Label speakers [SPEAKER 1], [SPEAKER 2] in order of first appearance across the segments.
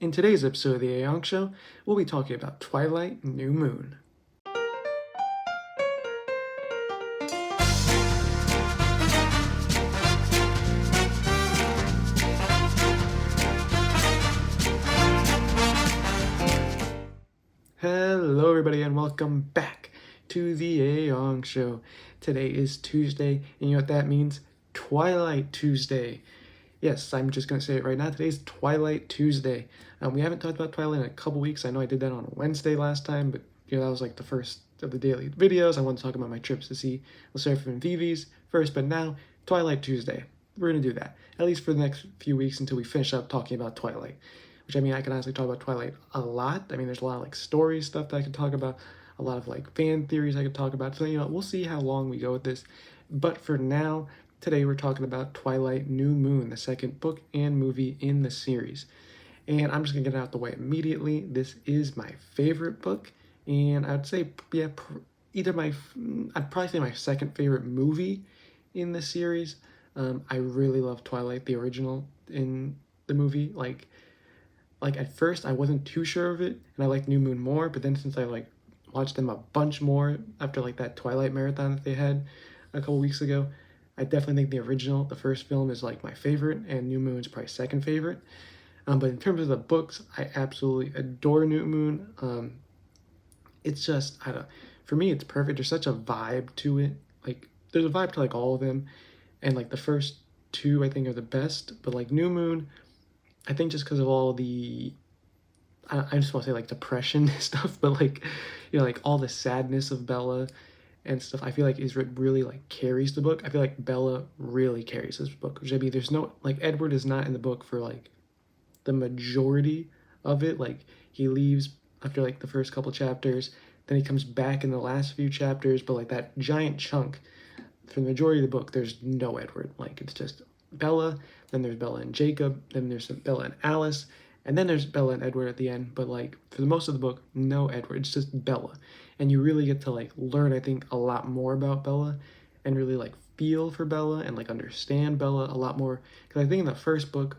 [SPEAKER 1] In today's episode of the Aeong Show, we'll be talking about Twilight New Moon. Hello everybody and welcome back to the Aeong Show. Today is Tuesday, and you know what that means? Twilight Tuesday. Yes, I'm just going to say it right now. Today's Twilight Tuesday. We haven't talked about Twilight in a couple weeks. I know I did that on Wednesday last time, but that was like the first of the daily videos. I want to talk about my trips to see the Surf and Vivi's first, but now, Twilight Tuesday. We're going to do that, at least for the next few weeks until we finish up talking about Twilight. Which, I mean, I can honestly talk about Twilight a lot. I mean, there's a lot of like story stuff that I could talk about, a lot of like fan theories I could talk about. So, we'll see how long we go with this. But for now, today we're talking about Twilight New Moon, the second book and movie in the series. And I'm just going to get it out the way immediately. This is my favorite book, and I'd say, I'd probably say my second favorite movie in the series. I really love Twilight, the original, in the movie. Like at first I wasn't too sure of it, and I liked New Moon more, but then since I like watched them a bunch more after like that Twilight marathon that they had a couple weeks ago, I definitely think the original, the first film, is like my favorite, and New Moon's probably second favorite. But in terms of the books, I absolutely adore New Moon. It's just, I don't, for me, it's perfect. There's such a vibe to it. Like, there's a vibe to like all of them, and like the first two I think are the best. But like New Moon, I think just because of all the, I just want to say like depression stuff, but like, like all the sadness of Bella and stuff, I feel like is what really like carries the book. I feel like Bella really carries this book. Which, I mean, there's no, like, Edward is not in the book for like the majority of it. Like, he leaves after like the first couple chapters, then he comes back in the last few chapters, but like that giant chunk for the majority of the book, there's no Edward. Like, it's just Bella, then there's Bella and Jacob, then there's Bella and Alice, and then there's Bella and Edward at the end. But like for the most of the book, no Edward. It's just Bella, and you really get to like learn, I think, a lot more about Bella, and really like feel for Bella and like understand Bella a lot more. Because I think in the first book,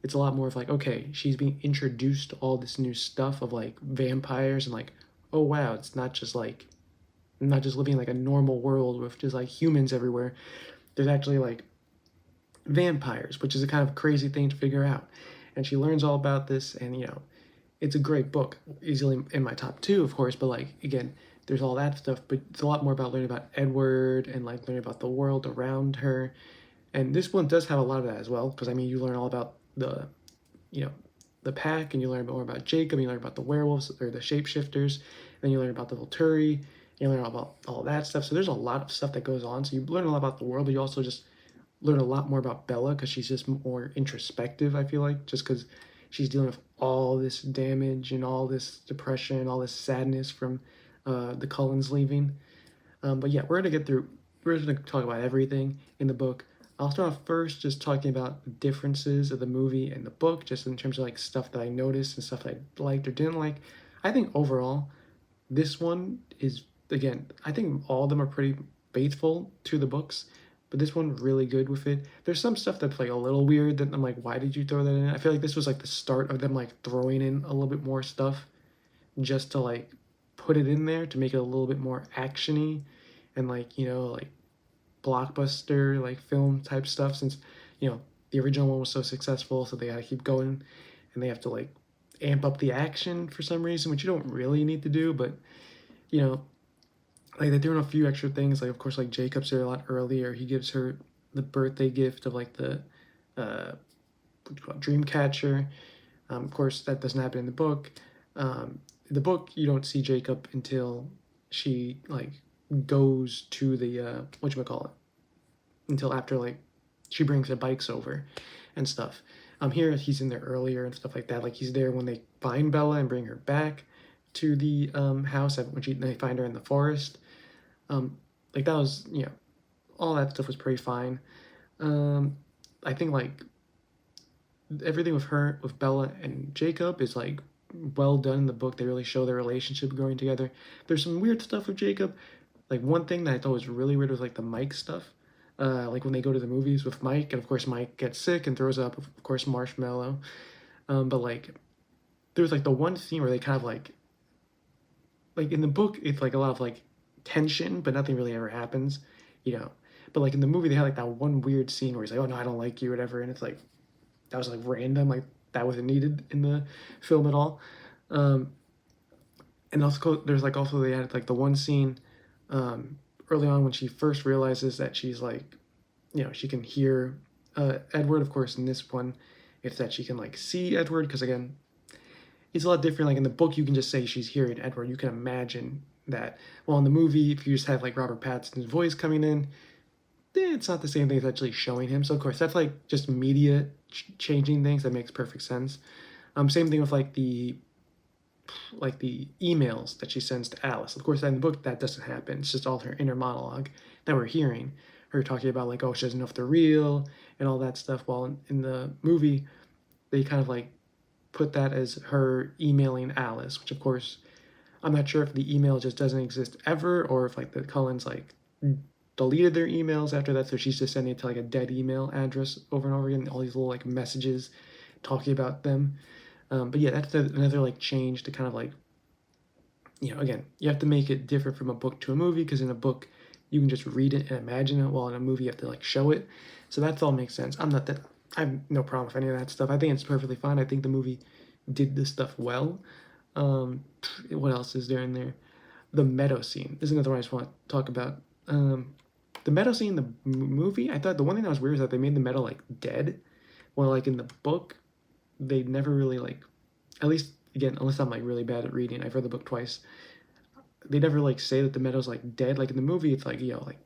[SPEAKER 1] it's a lot more of like, okay, she's being introduced to all this new stuff of like vampires, and like, oh wow, it's not just like, not just living like a normal world with just like humans everywhere. There's actually like vampires, which is a kind of crazy thing to figure out. And she learns all about this, and it's a great book, easily in my top two, of course. But like, again, there's all that stuff, but it's a lot more about learning about Edward and like learning about the world around her. And this one does have a lot of that as well, because I mean, you learn all about the, the pack, and you learn more about Jacob, and you learn about the werewolves or the shapeshifters, and then you learn about the Volturi, you learn about all that stuff. So there's a lot of stuff that goes on. So you learn a lot about the world, but you also just learn a lot more about Bella, because she's just more introspective, I feel like, just because she's dealing with all this damage and all this depression, all this sadness from the Cullens leaving. But yeah, we're going to talk about everything in the book. I'll start off first just talking about the differences of the movie and the book, just in terms of like stuff that I noticed and stuff that I liked or didn't like. I think overall, this one is, again, I think all of them are pretty faithful to the books, but this one really good with it. There's some stuff that's like a little weird that I'm like, why did you throw that in? I feel like this was like the start of them like throwing in a little bit more stuff just to like put it in there to make it a little bit more actiony and like, like blockbuster like film type stuff, since the original one was so successful, so they gotta keep going, and they have to like amp up the action for some reason, which you don't really need to do. But like, they're doing a few extra things, like of course like Jacob's there a lot earlier. He gives her the birthday gift of like the dream catcher. Of course that doesn't happen in the book. In the book you don't see Jacob until she like goes to the whatchamacallit, until after like she brings the bikes over and stuff. Here he's in there earlier and stuff like that. Like, he's there when they find Bella and bring her back to the house when they find her in the forest. Like, that was, all that stuff was pretty fine. I think like everything with her, with Bella and Jacob, is like well done in the book. They really show their relationship growing together. There's some weird stuff with Jacob. Like, one thing that I thought was really weird was like the Mike stuff. Like when they go to the movies with Mike, and of course Mike gets sick and throws up, of course, marshmallow. But like, there's like the one scene where they kind of like in the book it's like a lot of like tension, but nothing really ever happens, you know. But like in the movie, they had like that one weird scene where he's like, "Oh no, I don't like you," or whatever, and it's like that was like random, like that wasn't needed in the film at all. Um, and also there's like also they had like the one scene early on when she first realizes that she's like, you know, she can hear Edward. Of course, in this one, it's that she can like see Edward because again, it's a lot different. Like in the book, you can just say she's hearing Edward. You can imagine that. Well, in the movie, if you just have like Robert Pattinson's voice coming in, it's not the same thing as actually showing him. So of course, that's like just media changing things. That makes perfect sense. Same thing with like the emails that she sends to Alice. Of course, in the book, that doesn't happen. It's just all her inner monologue that we're hearing. Her talking about like, oh, she doesn't know if they're real and all that stuff. While in the movie, they kind of like put that as her emailing Alice, which of course, I'm not sure if the email just doesn't exist ever or if like the Cullens like deleted their emails after that, so she's just sending it to like a dead email address over and over again, all these little like messages talking about them. But yeah, that's another like change to kind of like, you know, again, you have to make it different from a book to a movie because in a book you can just read it and imagine it, while in a movie you have to like show it. So that's all makes sense. I have no problem with any of that stuff. I think it's perfectly fine. I think the movie did this stuff well. What else is there in there? The meadow scene. This is another one I just want to talk about. The meadow scene in the movie, I thought the one thing that was weird is that they made the meadow like dead. Well, like in the book, they never really like, at least again, unless I'm like really bad at reading, I've read the book twice. They never like say that the meadow's like dead. Like in the movie, it's like, you know, like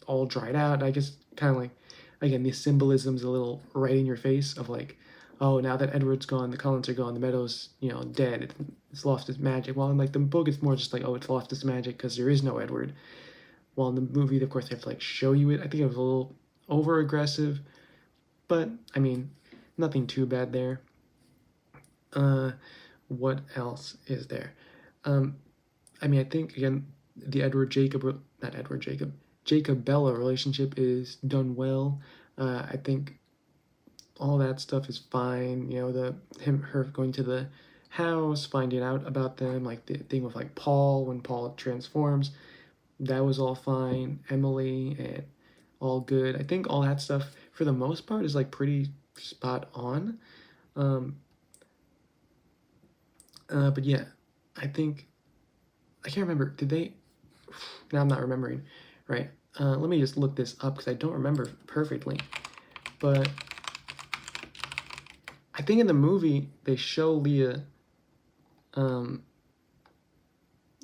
[SPEAKER 1] all dried out. And I guess kind of like, again, the symbolism's a little right in your face of like, oh, now that Edward's gone, the Cullens are gone, the meadow's, you know, dead. It's lost its magic. While in like the book, it's more just like, oh, it's lost its magic because there is no Edward. While in the movie, of course, they have to like show you it. I think it was a little over aggressive, but I mean, nothing too bad there. What else is there? Um, I mean, I think again, the Edward Jacob, not Edward Jacob, Jacob Bella relationship is done well. I think all that stuff is fine. You know, her going to the house, finding out about them, like the thing with like Paul when Paul transforms, that was all fine. Emily and all good. I think all that stuff for the most part is like pretty spot on. Um, but yeah, I think I can't remember. Did they? Now I'm not remembering. Right. Let me just look this up because I don't remember perfectly. But I think in the movie they show Leah.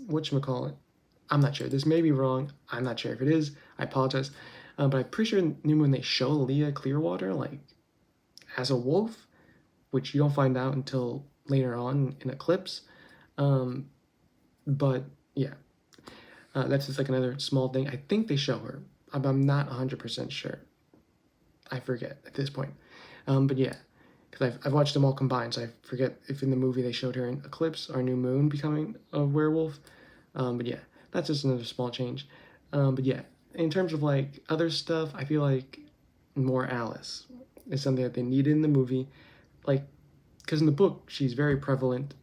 [SPEAKER 1] Whatchamacallit? I'm not sure. This may be wrong. I'm not sure if it is. I apologize. But I'm pretty sure in New Moon they show Leah Clearwater like as a wolf, which you don't find out until later on in Eclipse. But yeah, that's just like another small thing. I think they show her. I'm not 100% sure. I forget at this point. But yeah, because I've watched them all combined, so I forget if in the movie they showed her in Eclipse or New Moon becoming a werewolf. But yeah, that's just another small change. But yeah, in terms of like other stuff, I feel like more Alice is something that they needed in the movie. Like, because in the book, she's very prevalent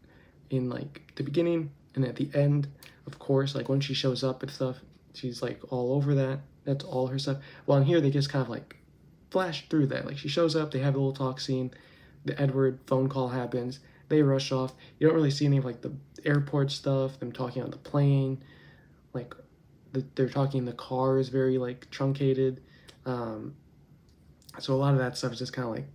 [SPEAKER 1] in like the beginning and at the end, of course, like when she shows up and stuff, she's like all over that. That's all her stuff. Well, in here, they just kind of like flash through that. Like she shows up, they have a little talk scene, the Edward phone call happens, they rush off. You don't really see any of like the airport stuff, them talking on the plane, like they're talking in the car is very like truncated. So a lot of that stuff is just kind of like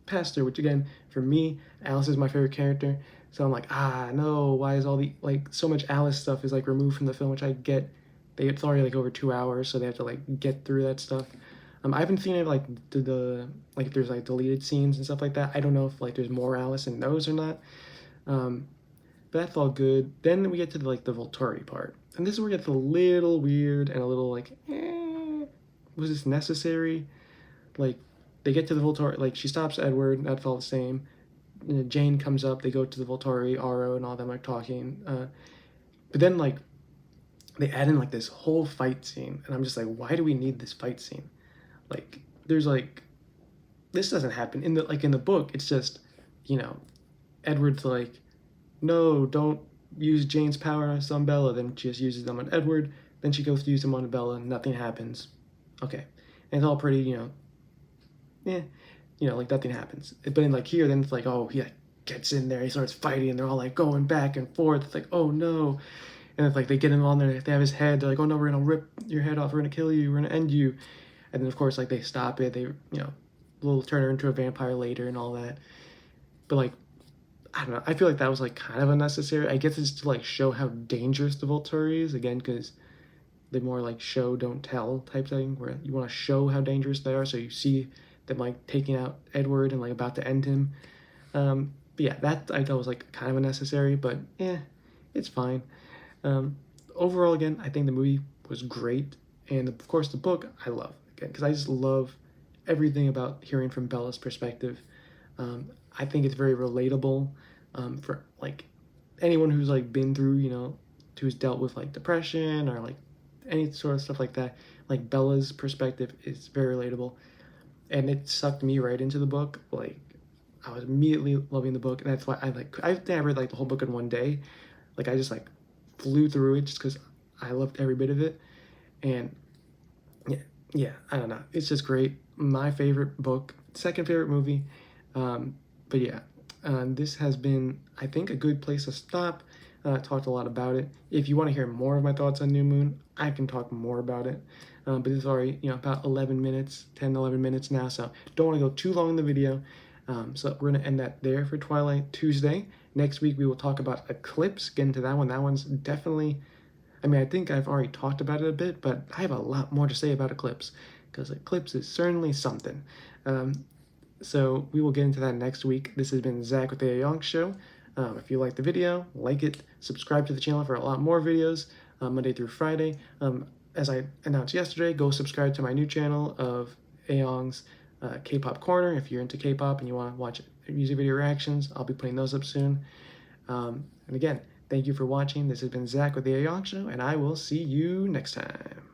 [SPEAKER 1] passed through, which again, for me, Alice is my favorite character. So I'm like, no, why is all the, like, so much Alice stuff is like removed from the film, which I get. It's already like over 2 hours, so they have to like get through that stuff. I haven't seen it like like if there's like deleted scenes and stuff like that. I don't know if like there's more Alice in those or not. But that's all good. Then we get to like the Volturi part, and this is where it gets a little weird and a little like, was this necessary? Like they get to the Volturi, like she stops Edward. That's all the same. Jane comes up. They go to the Volturi. Aro and all them are talking. But then like they add in like this whole fight scene, and I'm just like, why do we need this fight scene? Like there's like this doesn't happen in the book. It's just, you know, Edward's like, no, don't use Jane's power on Bella. Then she just uses them on Edward. Then she goes to use them on Bella, and nothing happens. Okay, and it's all pretty, yeah, like nothing happens. But in like here, then it's like, oh, he like, gets in there, he starts fighting, and they're all like going back and forth. It's like, oh no, and it's like they get him on there, they have his head. They're like, oh no, we're gonna rip your head off, we're gonna kill you, we're gonna end you. And then of course like they stop it. They will turn her into a vampire later and all that. But like, I don't know. I feel like that was like kind of unnecessary. I guess it's to like show how dangerous the Volturi is again, because the more like show don't tell type thing, where you want to show how dangerous they are, so you see them like taking out Edward and like about to end him. But yeah, that I thought was like kind of unnecessary, but it's fine. Overall, again, I think the movie was great, and of course the book I love again because I just love everything about hearing from Bella's perspective. I think it's very relatable for like anyone who's like been through, who's dealt with like depression or like any sort of stuff like that. Like Bella's perspective is very relatable, and it sucked me right into the book. Like I was immediately loving the book, and that's why I think I read like the whole book in one day. Like I just like flew through it just because I loved every bit of it, and yeah, I don't know. It's just great. My favorite book, second favorite movie. But yeah, this has been, I think, a good place to stop. Talked a lot about it. If you want to hear more of my thoughts on New Moon, I can talk more about it. But it's already, about 11 minutes, 10, 11 minutes now, so don't want to go too long in the video. So we're going to end that there for Twilight Tuesday. Next week, we will talk about Eclipse, get into that one. That one's definitely, I think I've already talked about it a bit, but I have a lot more to say about Eclipse, because Eclipse is certainly something. So we will get into that next week. This has been Zach with the Aeong Show. If you like the video, like it, subscribe to the channel for a lot more videos, Monday through Friday. As I announced yesterday, go subscribe to my new channel of Aeong's K-pop Corner. If you're into K-pop and you want to watch music video reactions, I'll be putting those up soon. And again, thank you for watching. This has been Zach with the Aeong Show, and I will see you next time.